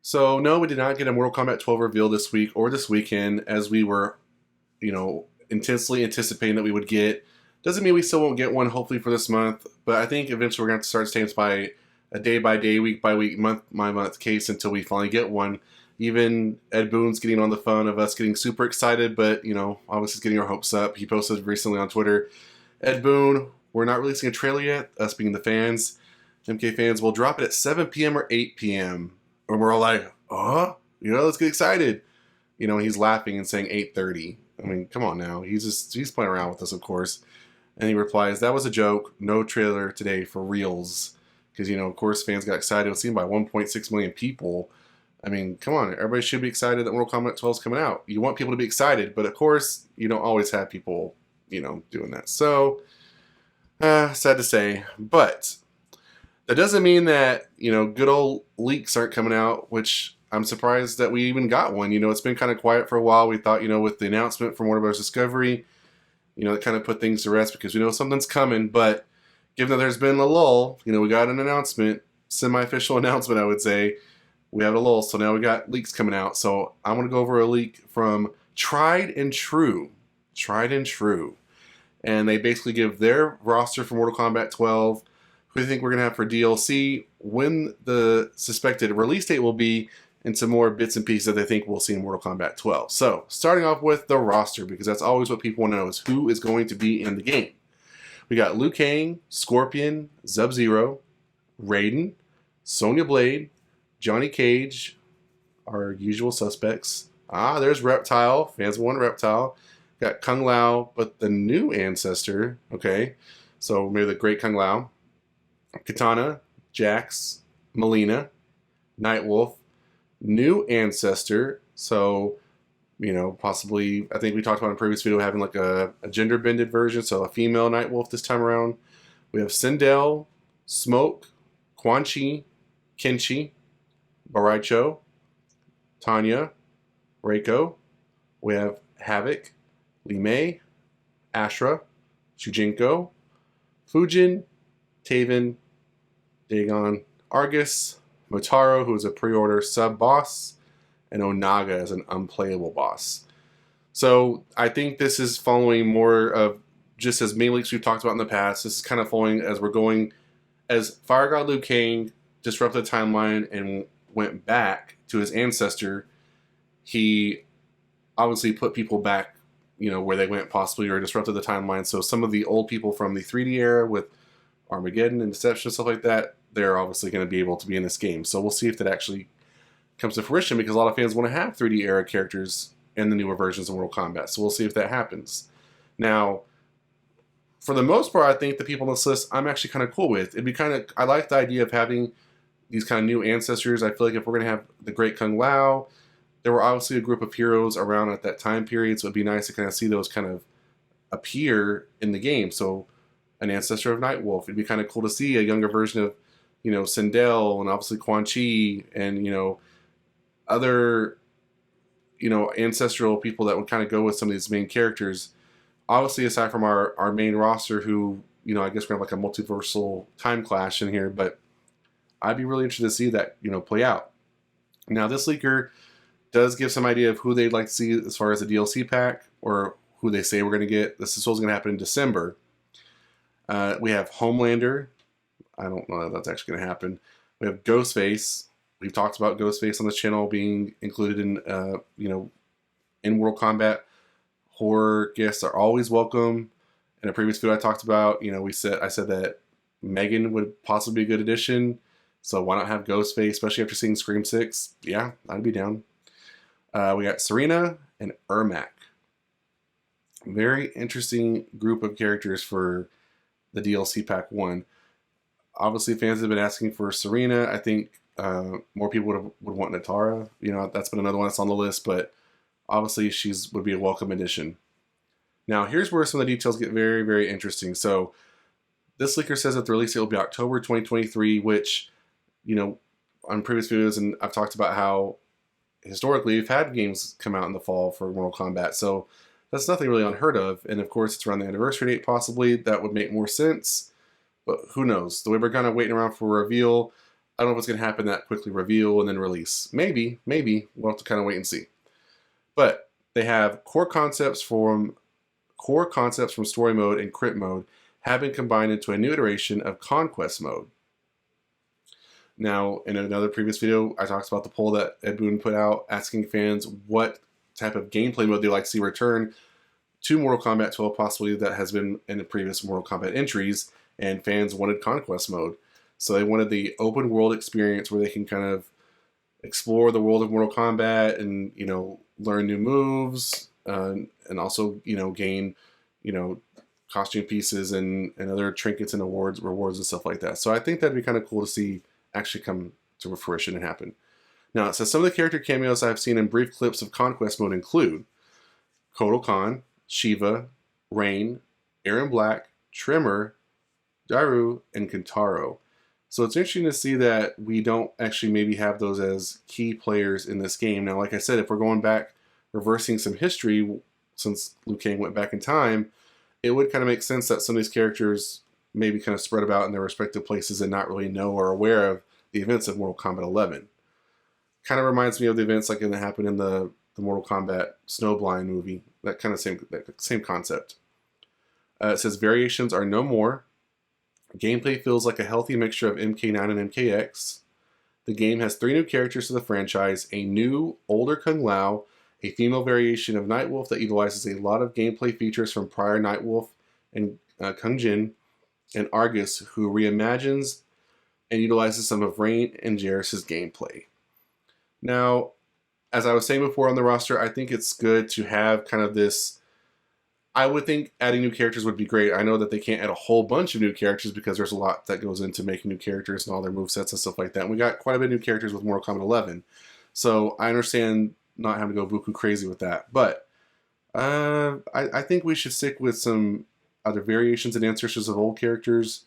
So no, we did not get a Mortal Kombat 12 reveal this week or this weekend, as we were, intensely anticipating that we would get. Doesn't mean we still won't get one, hopefully for this month, but I think eventually we're going to have to start staying by a day by day, week by week, month by month case until we finally get one. Even Ed Boon's getting on the phone of us getting super excited, but obviously getting our hopes up. He posted recently on Twitter, Ed Boon, we're not releasing a trailer yet, us being the fans, MK fans, we'll drop it at 7 p.m. or 8 p.m. And we're all like, let's get excited. And he's laughing and saying 8:30. I mean, come on now. He's playing around with us, of course. And he replies, that was a joke. No trailer today for reals. Because, of course, fans got excited. It was seen by 1.6 million people. I mean, come on. Everybody should be excited that Mortal Kombat 12 is coming out. You want people to be excited. But, of course, you don't always have people, doing that. So, sad to say. But that doesn't mean that, good old leaks aren't coming out, which I'm surprised that we even got one. It's been kind of quiet for a while. We thought, with the announcement from Warner Bros. Discovery, it kind of put things to rest because we know something's coming. But given that there's been a lull, we got an announcement, semi-official announcement, I would say. We have a lull, so now we got leaks coming out. So I'm going to go over a leak from Tried and True. Tried and True. And they basically give their roster for Mortal Kombat 12, who they think we're going to have for DLC, when the suspected release date will be, and some more bits and pieces that they think we'll see in Mortal Kombat 12. So, starting off with the roster, because that's always what people want to know, is who is going to be in the game. We got Liu Kang, Scorpion, Sub-Zero, Raiden, Sonya Blade, Johnny Cage, our usual suspects. There's Reptile. Fans want Reptile. Got Kung Lao, but the new ancestor. Okay, so maybe the Great Kung Lao. Katana, Jax, Melina, Nightwolf, new ancestor. So, possibly, I think we talked about in a previous video having like a gender-bended version, so a female Nightwolf this time around. We have Sindel, Smoke, Quan Chi, Kenshi, Baraicho, Tanya, Reiko. We have Havoc, Li Mei, Ashra, Shujinko, Fujin, Taven, Dagon, Argus, Motaro, who is a pre-order sub-boss, and Onaga as an unplayable boss. So I think this is following more of just as many leaks we've talked about in the past. This is kind of following as we're going, as Fire God Liu Kang disrupted the timeline and went back to his ancestor, he obviously put people back, where they went possibly, or disrupted the timeline. So some of the old people from the 3D era with Armageddon and Deception and stuff like that, they're obviously going to be able to be in this game. So we'll see if that actually comes to fruition, because a lot of fans want to have 3D era characters in the newer versions of Mortal Kombat. So we'll see if that happens. Now, for the most part, I think the people on this list I'm actually kind of cool with. I like the idea of having these kind of new ancestors. I feel like if we're going to have the Great Kung Lao, there were obviously a group of heroes around at that time period, so it'd be nice to kind of see those kind of appear in the game. So an ancestor of Nightwolf, it'd be kind of cool to see a younger version of, Sindel, and obviously Quan Chi, and, other, ancestral people that would kind of go with some of these main characters. Obviously, aside from our main roster, who, I guess we're going to have like a multiversal time clash in here, but I'd be really interested to see that, play out. Now, this leaker does give some idea of who they'd like to see as far as the DLC pack, or who they say we're going to get. This is what's going to happen in December. We have Homelander. I don't know if that's actually going to happen. We have Ghostface. We've talked about Ghostface on this channel being included in, in Mortal Kombat. Horror guests are always welcome. In a previous video I talked about, I said that Megan would possibly be a good addition. So why not have Ghostface, especially after seeing Scream 6? Yeah, I'd be down. We got Serena and Ermac. Very interesting group of characters for the DLC Pack 1. Obviously, fans have been asking for Serena. I think more people would want Natara. That's been another one that's on the list, but obviously would be a welcome addition. Now, here's where some of the details get very, very interesting. So, this leaker says that the release date will be October 2023, which, on previous videos, and I've talked about how historically we've had games come out in the fall for Mortal Kombat. So, that's nothing really unheard of. And of course, it's around the anniversary date, possibly. That would make more sense. But who knows? The way we're kind of waiting around for a reveal, I don't know if it's going to happen that quickly, reveal and then release. Maybe. We'll have to kind of wait and see. But they have core concepts from story mode and crit mode have been combined into a new iteration of Konquest mode. Now, in another previous video, I talked about the poll that Ed Boon put out asking fans what type of gameplay mode they like to see return to Mortal Kombat 12, possibly that has been in the previous Mortal Kombat entries, and fans wanted Konquest mode. So they wanted the open world experience where they can kind of explore the world of Mortal Kombat and, you know, learn new moves, and also, you know, gain, you know, costume pieces and other trinkets and rewards and stuff like that. So I think that'd be kind of cool to see actually come to fruition and happen. Now, it says some of the character cameos I've seen in brief clips of Konquest mode include Kotal Khan, Shiva, Rain, Aaron Black, Tremor, Daru, and Kentaro. So it's interesting to see that we don't actually maybe have those as key players in this game. Now, like I said, if we're going back, reversing some history, since Liu Kang went back in time, it would kind of make sense that some of these characters maybe kind of spread about in their respective places and not really know or aware of the events of Mortal Kombat 11. Kind of reminds me of the events like that happened in the Mortal Kombat Snowblind movie. That kind of same concept. It says variations are no more. Gameplay feels like a healthy mixture of MK9 and MKX. The game has 3 new characters to the franchise, a new, older Kung Lao, a female variation of Nightwolf that utilizes a lot of gameplay features from prior Nightwolf and Kung Jin, and Argus, who reimagines and utilizes some of Rain and Jarrus' gameplay. Now, as I was saying before on the roster, I think it's good to have kind of this. I would think adding new characters would be great. I know that they can't add a whole bunch of new characters because there's a lot that goes into making new characters and all their movesets and stuff like that. And we got quite a bit of new characters with Mortal Kombat 11. So I understand not having to go buku crazy with that. But I think we should stick with some other variations and ancestors of old characters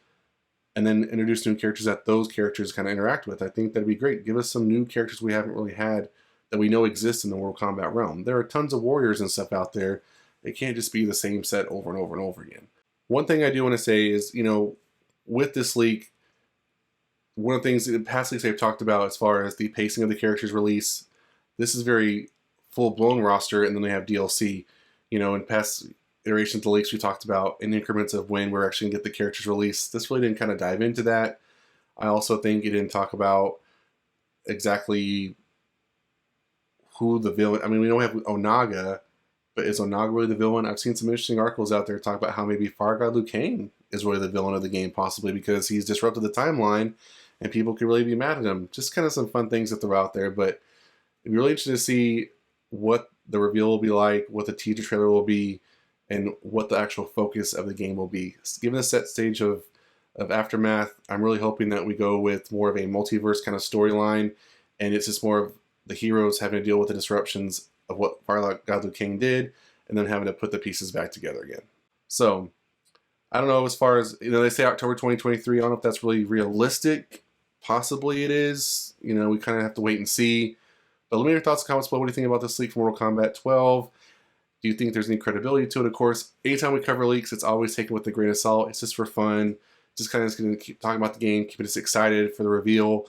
and then introduce new characters that those characters kind of interact with. I think that'd be great. Give us some new characters we haven't really had that we know exist in the Mortal Kombat realm. There are tons of warriors and stuff out there. It can't just be the same set over and over and over again. One thing I do want to say is, you know, with this leak, one of the things that past leaks I've talked about as far as the pacing of the characters release, this is very full-blown roster, and then they have DLC. You know, in past iterations of the leaks we talked about in increments of when we're actually going to get the characters released. This really didn't kind of dive into that. I also think it didn't talk about exactly who the villain. I mean, we know we have Onaga, but is Onaga really the villain? I've seen some interesting articles out there talk about how maybe Fire God Liu Kang is really the villain of the game, possibly because he's disrupted the timeline and people could really be mad at him. Just kind of some fun things that throw out there, but it'd be really interesting to see what the reveal will be like, what the teaser trailer will be, and what the actual focus of the game will be. Given the set stage of Aftermath, I'm really hoping that we go with more of a multiverse kind of storyline, and it's just more of the heroes having to deal with the disruptions of what Fire God Liu Kang did, and then having to put the pieces back together again. So, I don't know, as far as, you know, they say October 2023, I don't know if that's really realistic. Possibly it is. You know, we kind of have to wait and see. But let me know your thoughts and comments below. What do you think about this leak from Mortal Kombat 12? Do you think there's any credibility to it? Of course, anytime we cover leaks, it's always taken with a grain of salt. It's just for fun. Just kind of going to keep talking about the game, keeping us excited for the reveal.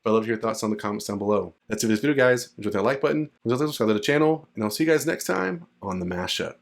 But I'd love to hear your thoughts on the comments down below. That's it for this video, guys. Enjoy that like button. Subscribe to the channel, and I'll see you guys next time on the Mashup.